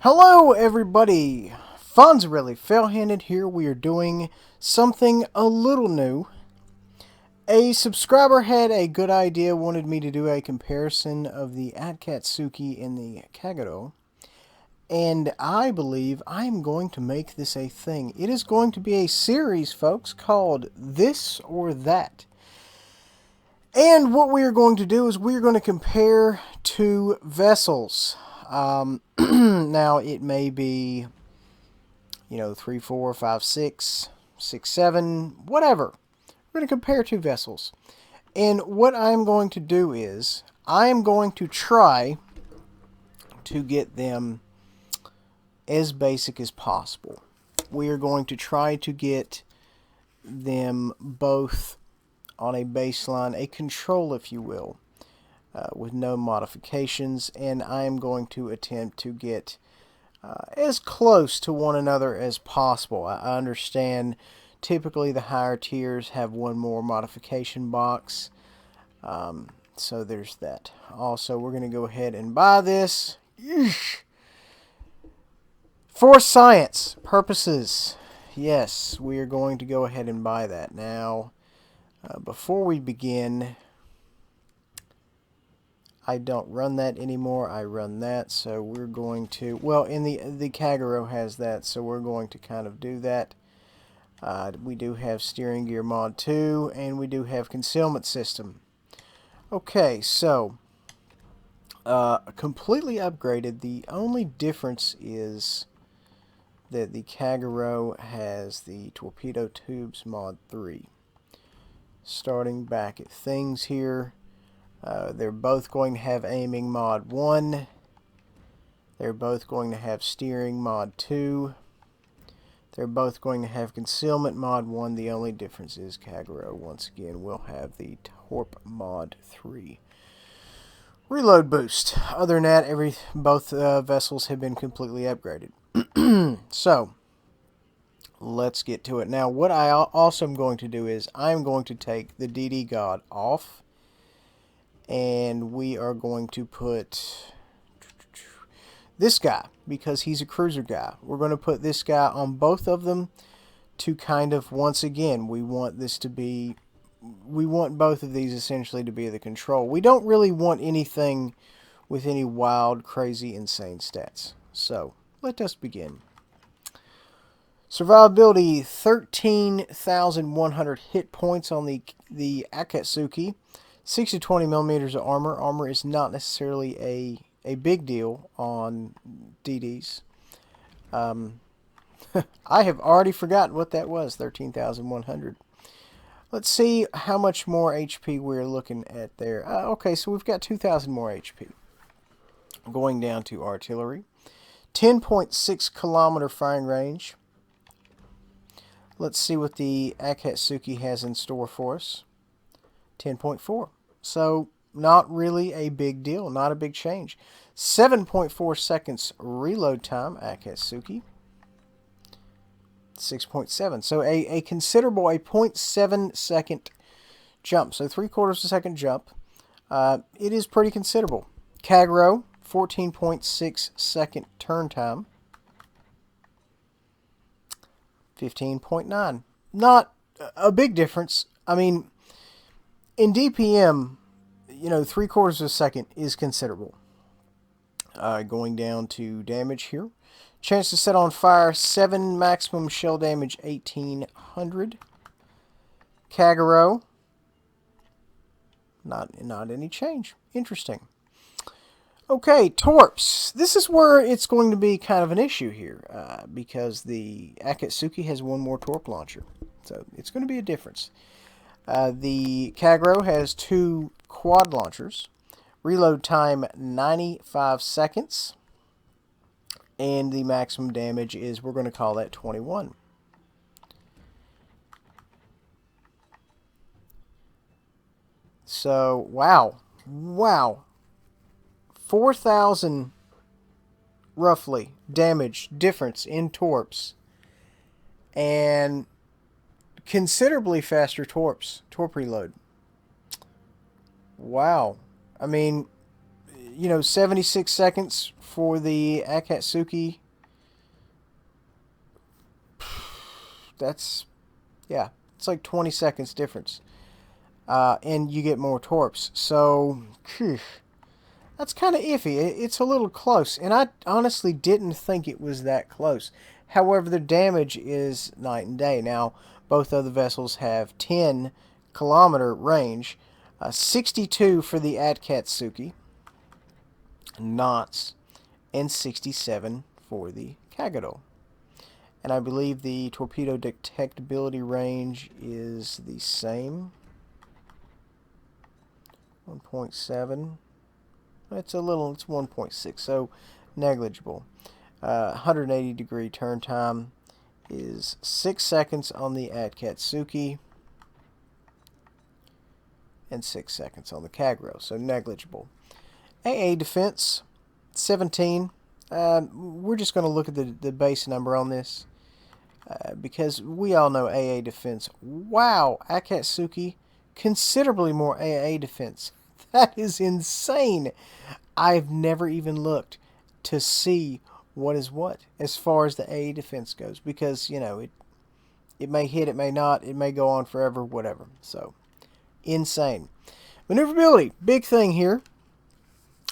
Hello everybody, Fonzarelli Fail-Handed here. We are doing something a little new. A subscriber had a good idea, wanted me to do a comparison of the Akatsuki and the Kagero. And I believe I am going to make this a thing. It is going to be a series, folks, called This or That. And what we are going to do is we are going to compare two vessels. Now, it may be, 3, 4, 5, 6, 6, 7, whatever. We're going to compare two vessels. And what I'm going to do is, I am going to try to get them as basic as possible. We are going to try to get them both on a baseline, a control, if you will. With no modifications, and I am going to attempt to get as close to one another as possible. I understand typically the higher tiers have one more modification box, so there's that. Also, we're going to go ahead and buy this for science purposes. Yes, we are going to go ahead and buy that. Now, before we begin, I don't run that anymore. I run that, so we're going to, well, in the Kagero has that, so we're going to kind of do that. We do have steering gear mod 2, and we do have concealment system. Okay, so completely upgraded. The only difference is that the Kagero has the torpedo tubes mod 3. Starting back at things here. They're both going to have aiming mod 1. They're both going to have steering mod 2. They're both going to have concealment mod 1. The only difference is Kagero, once again, will have the torp mod 3. Reload boost. Other than that, both vessels have been completely upgraded. So, let's get to it. Now, what I also am going to do is I'm going to take the DD God off. And we are going to put this guy, because he's a cruiser guy. We're going to put this guy on both of them to kind of, once again, we want both of these essentially to be the control. We don't really want anything with any wild, crazy, insane stats. So, let us begin. Survivability, 13,100 hit points on the Akatsuki. 6 to 20 millimeters of armor. Armor is not necessarily a big deal on DDs. I have already forgotten what that was, 13,100. Let's see how much more HP we're looking at there. Okay, so we've got 2,000 more HP. Going down to artillery. 10.6 kilometer firing range. Let's see what the Akatsuki has in store for us. 10.4. So, not really a big deal. Not a big change. 7.4 seconds reload time, Akatsuki. 6.7. So, a considerable, a 0.7 second jump. So, 3/4 of a second jump. It is pretty considerable. Kagero, 14.6 second turn time. 15.9. Not a big difference. I mean, in DPM, 3/4 of a second is considerable. Going down to damage here. Chance to set on fire, 7. Maximum shell damage, 1,800. Kagero. Not any change. Interesting. Okay, torps. This is where it's going to be kind of an issue here, because the Akatsuki has one more torp launcher. So it's going to be a difference. The Kagero has 2 quad launchers. Reload time 95 seconds. And the maximum damage is, we're going to call that 21. So, wow. 4,000 roughly damage difference in torps. And considerably faster torp reload. Wow. I mean, 76 seconds for the Akatsuki. That's, yeah, it's like 20 seconds difference. And you get more torps. So, that's kind of iffy. It's a little close. And I honestly didn't think it was that close. However, the damage is night and day. Now, both of the vessels have 10-kilometer range. 62 for the Akatsuki knots, and 67 for the Kagero. And I believe the torpedo detectability range is the same. 1.7. It's 1.6, so negligible. 180 degree turn time is 6 seconds on the Akatsuki and 6 seconds on the Kagero, so negligible. AA defense, 17. We're just going to look at the base number on this because we all know AA defense. Wow, Akatsuki, considerably more AA defense. That is insane. I've never even looked to see what is what as far as the AA defense goes because, it may hit, it may not, it may go on forever, whatever. So, insane. Maneuverability, big thing here.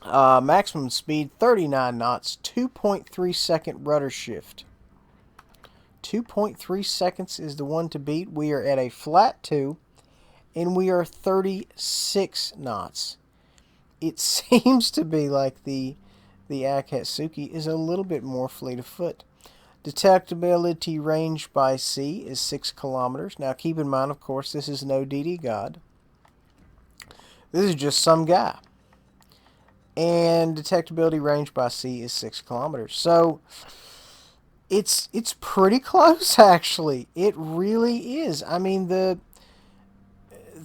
Maximum speed 39 knots, 2.3 second rudder shift. 2.3 seconds is the one to beat. We are at a flat 2, and we are 36 knots. It seems to be like the Akatsuki is a little bit more fleet of foot. Detectability range by sea is 6 kilometers. Now keep in mind, of course, this is no DD God. This is just some guy. And detectability range by sea is 6 kilometers. So it's pretty close, actually. It really is. I mean, the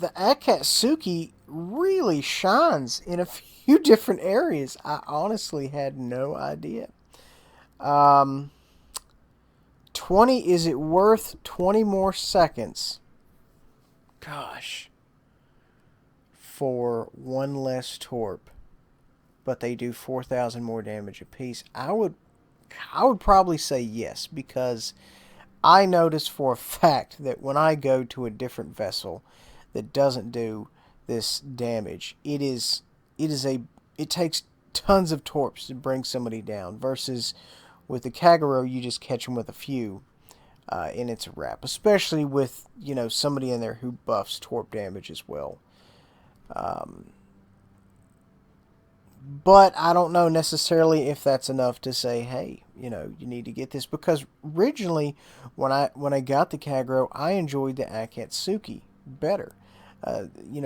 Akatsuki really shines in a few different areas. I honestly had no idea. 20, is it worth 20 more seconds? Gosh. For one less torp, but they do 4,000 more damage apiece. I would probably say yes, because I notice for a fact that when I go to a different vessel that doesn't do this damage, it takes tons of torps to bring somebody down, versus with the Kagero you just catch them with a few and it's a wrap, especially with somebody in there who buffs torp damage as well. But I don't know necessarily if that's enough to say, hey, you need to get this, because originally when I got the Kagero, I enjoyed the Akatsuki better.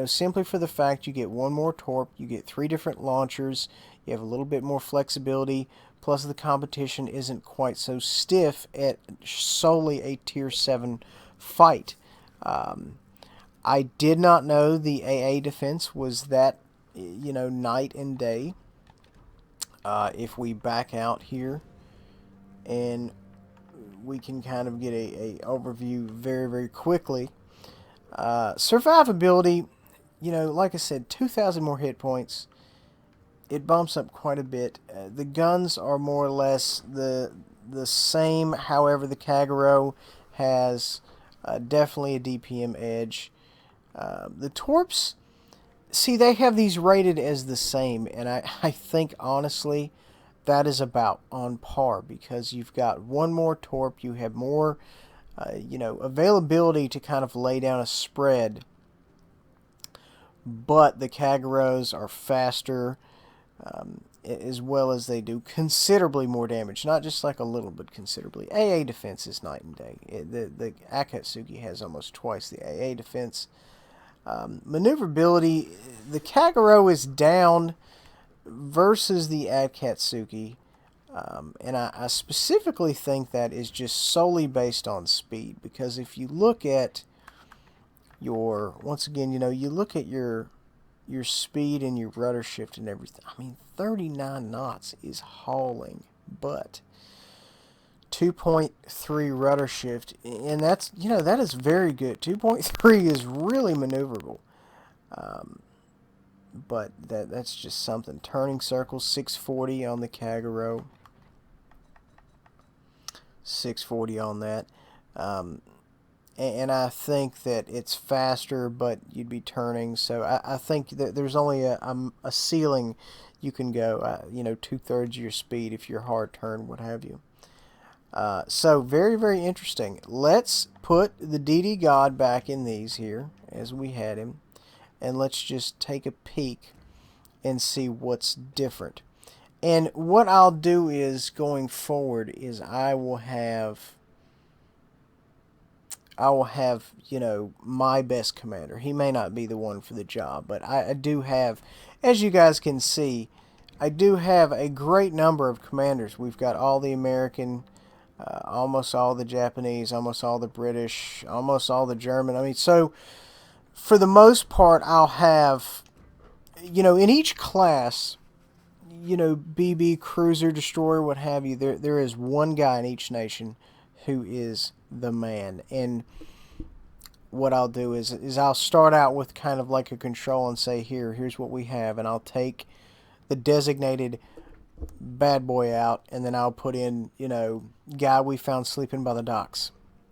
Simply for the fact you get one more torp, you get 3 different launchers, you have a little bit more flexibility, plus the competition isn't quite so stiff at solely a Tier 7 fight. I did not know the AA defense was that, night and day. If we back out here, and we can kind of get a overview very, very quickly. Survivability, like I said, 2,000 more hit points. It bumps up quite a bit. The guns are more or less the same. However, the Kagero has definitely a DPM edge. The torps, see, they have these rated as the same, and I think, honestly, that is about on par, because you've got one more torp, you have more, availability to kind of lay down a spread, but the Kageros are faster, as well as they do considerably more damage. Not just like a little, but considerably. AA defense is night and day. The Akatsuki has almost twice the AA defense. Maneuverability, the Kagero is down versus the Akatsuki, and I specifically think that is just solely based on speed, because if you look at once again, you look at your speed and your rudder shift and everything, I mean, 39 knots is hauling butt. 2.3 rudder shift, and that's, that is very good. 2.3 is really maneuverable. but that's just something. Turning circles, 640 on the Kagero. 640 on that. And I think that it's faster, but you'd be turning. So I think that there's only a ceiling you can go, you know, 2/3 of your speed if you're hard turn, what have you. So very, very interesting. Let's put the DD God back in these here as we had him. And let's just take a peek and see what's different. And what I'll do is, going forward, is I will have, you know, my best commander. He may not be the one for the job, but I do have, as you guys can see, I do have a great number of commanders. We've got all the American, almost all the Japanese, almost all the British, almost all the German. I mean, so for the most part, I'll have, you know, in each class, you know, BB, cruiser, destroyer, what have you, there is one guy in each nation who is the man. And what I'll do is I'll start out with kind of like a control and say, here's what we have, and I'll take the designated bad boy out, and then I'll put in, you know, guy we found sleeping by the docks,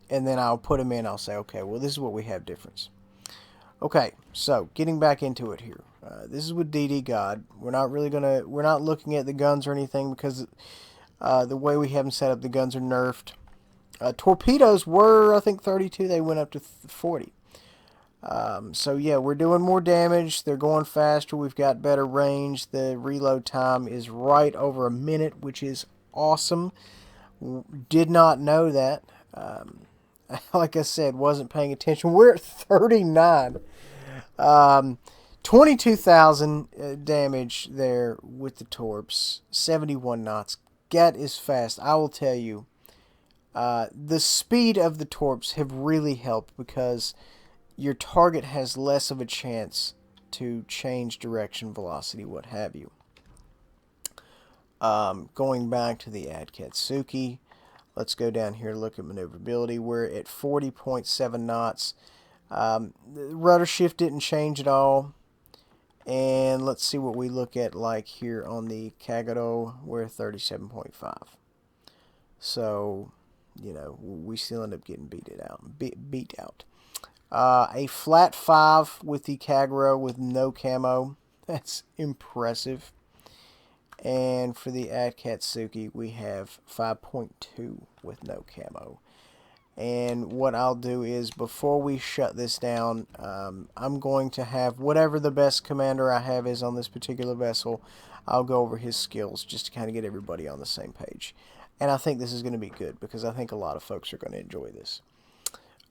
and then I'll put him in. I'll say, okay, well, this is what we have difference. Okay, so getting back into it here. This is with DD God. We're not looking at the guns or anything, because the way we have them set up, the guns are nerfed. Torpedoes were, I think, 32. They went up to 40. So yeah, we're doing more damage. They're going faster. We've got better range. The reload time is right over a minute, which is awesome. Did not know that. Like I said, wasn't paying attention. We're at 39. 22,000 damage there with the torps. 71 knots. That is fast. I will tell you. The speed of the torps have really helped, because your target has less of a chance to change direction, velocity, what have you. Going back to the Akatsuki, let's go down here and look at maneuverability. We're at 40.7 knots. The rudder shift didn't change at all. And let's see what we look at like here on the Kagero. We're at 37.5. So, you know, we still end up getting beat out. A flat 5 with the Kagero with no camo. That's impressive. And for the Akatsuki, we have 5.2 with no camo. And what I'll do is, before we shut this down, I'm going to have whatever the best commander I have is on this particular vessel. I'll go over his skills just to kind of get everybody on the same page. And I think this is going to be good, because I think a lot of folks are going to enjoy this.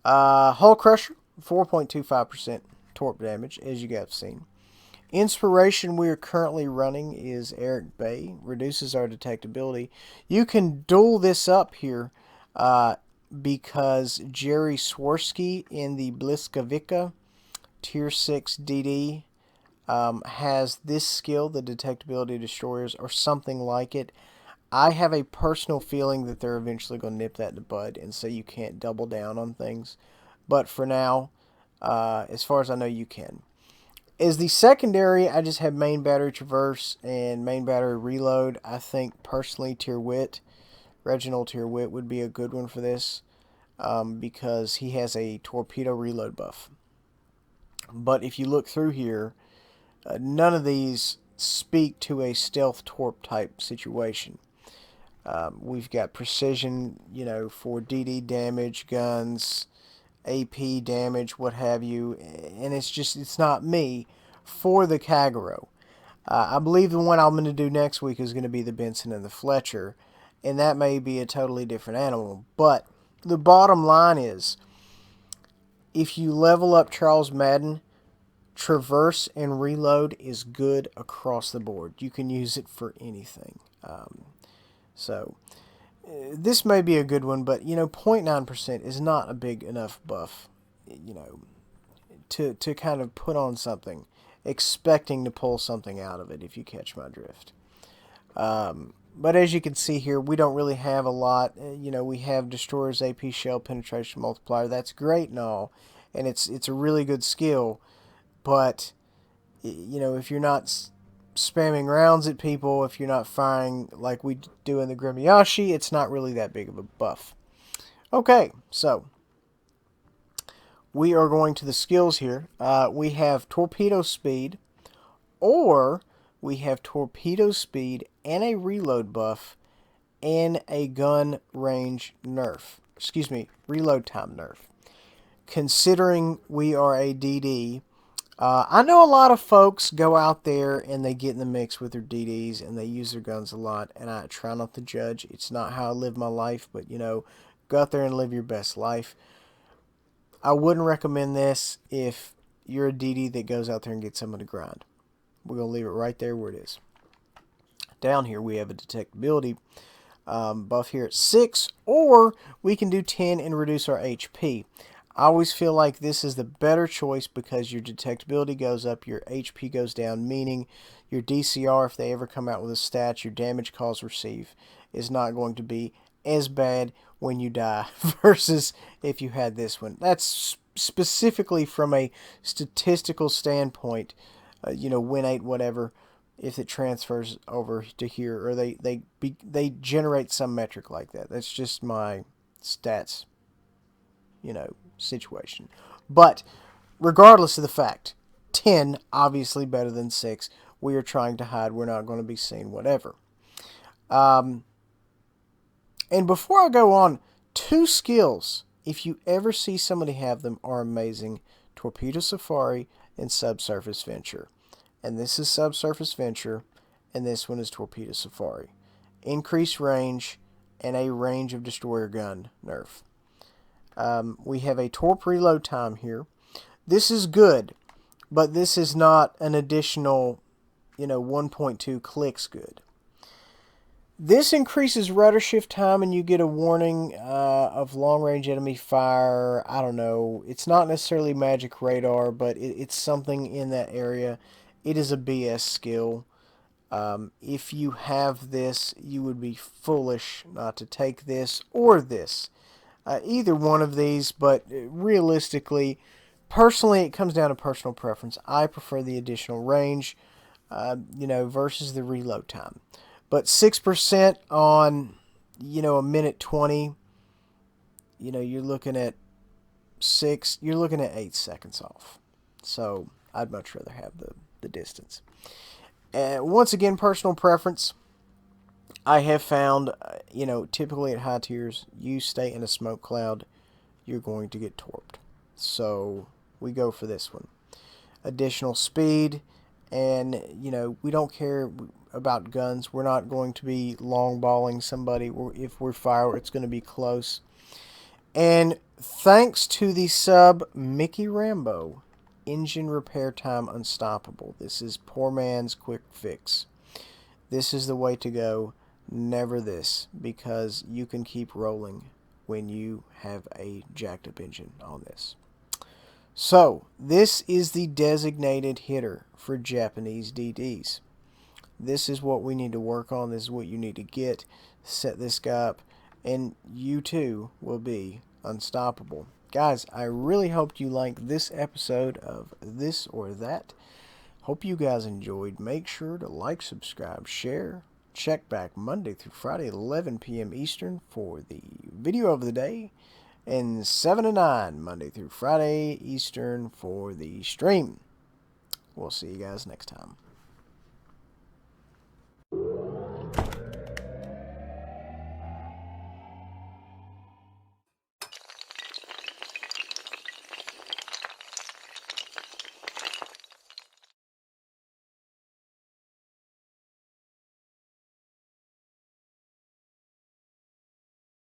Hull Crusher, 4.25% torp damage, as you guys have seen. Inspiration we are currently running is Eric Bay. Reduces our detectability. You can dual this up here, because Jerry Swarsky in the Bliskavica Tier 6 DD has this skill, the detectability destroyers, or something like it. I have a personal feeling that they're eventually going to nip that in the bud and say you can't double down on things. But for now, as far as I know, you can. As the secondary, I just have main battery traverse and main battery reload. I think personally Reginald Tierwit would be a good one for this, because he has a torpedo reload buff. But if you look through here, none of these speak to a stealth torp type situation. We've got precision, you know, for DD damage, guns, AP damage, what have you, and it's not me for the Kagero. I believe the one I'm going to do next week is going to be the Benson and the Fletcher, and that may be a totally different animal. But the bottom line is, if you level up Charles Madden, traverse and reload is good across the board. You can use it for anything. So this may be a good one, but, you know, 0.9% is not a big enough buff, you know, to kind of put on something, expecting to pull something out of it, if you catch my drift. But as you can see here, we don't really have a lot. You know, we have Destroyer's AP Shell Penetration Multiplier. That's great and all, and it's a really good skill, but you know, if you're not spamming rounds at people, if you're not firing like we do in the Grimiyashi, it's not really that big of a buff. Okay, so we are going to the skills here. We have torpedo speed, or we have torpedo speed and a reload buff and a gun range nerf. Excuse me, reload time nerf. Considering we are a DD, I know a lot of folks go out there and they get in the mix with their DDs and they use their guns a lot, and I try not to judge. It's not how I live my life, but, you know, go out there and live your best life. I wouldn't recommend this if you're a DD that goes out there and gets someone to grind. We're going to leave it right there where it is. Down here we have a detectability buff here at 6, or we can do 10 and reduce our HP. I always feel like this is the better choice because your detectability goes up, your HP goes down, meaning your DCR, if they ever come out with a stat, your damage calls receive, is not going to be as bad when you die versus if you had this one. That's specifically from a statistical standpoint, you know, win 8, whatever, if it transfers over to here, or they generate some metric like that. That's just my stats, you know, situation. But regardless of the fact, 10 obviously better than 6. We are trying to hide. We're not going to be seen, whatever. And before I go on, 2 skills, if you ever see somebody have them, are amazing. Torpedo Safari and Subsurface Venture. And this is Subsurface Venture, and this one is Torpedo Safari. Increased range and a range of destroyer gun nerf. We have a torp reload time here. This is good, but this is not an additional, you know, 1.2 clicks good. This increases rudder shift time, and you get a warning of long-range enemy fire. I don't know. It's not necessarily magic radar, but it's something in that area. It is a BS skill. If you have this, you would be foolish not to take this or this. Either one of these, but realistically, personally, it comes down to personal preference. I prefer the additional range, you know, versus the reload time. But 6% on, you know, a minute 20, you know, you're looking at 8 seconds off. So I'd much rather have the distance. Once again, personal preference. I have found, you know, typically at high tiers, you stay in a smoke cloud, you're going to get torped. So we go for this one. Additional speed, and, you know, we don't care about guns. We're not going to be long balling somebody. If we're fire, it's going to be close. And thanks to the sub Mickey Rambo, engine repair time unstoppable. This is poor man's quick fix. This is the way to go. Never this, because you can keep rolling when you have a jacked up engine on this. So, this is the designated hitter for Japanese DDs. This is what we need to work on. This is what you need to get. Set this guy up, and you too will be unstoppable. Guys, I really hope you liked this episode of This or That. Hope you guys enjoyed. Make sure to like, subscribe, share. Check back Monday through Friday at 11 p.m. Eastern for the video of the day, and 7 to 9 Monday through Friday Eastern for the stream. We'll see you guys next time.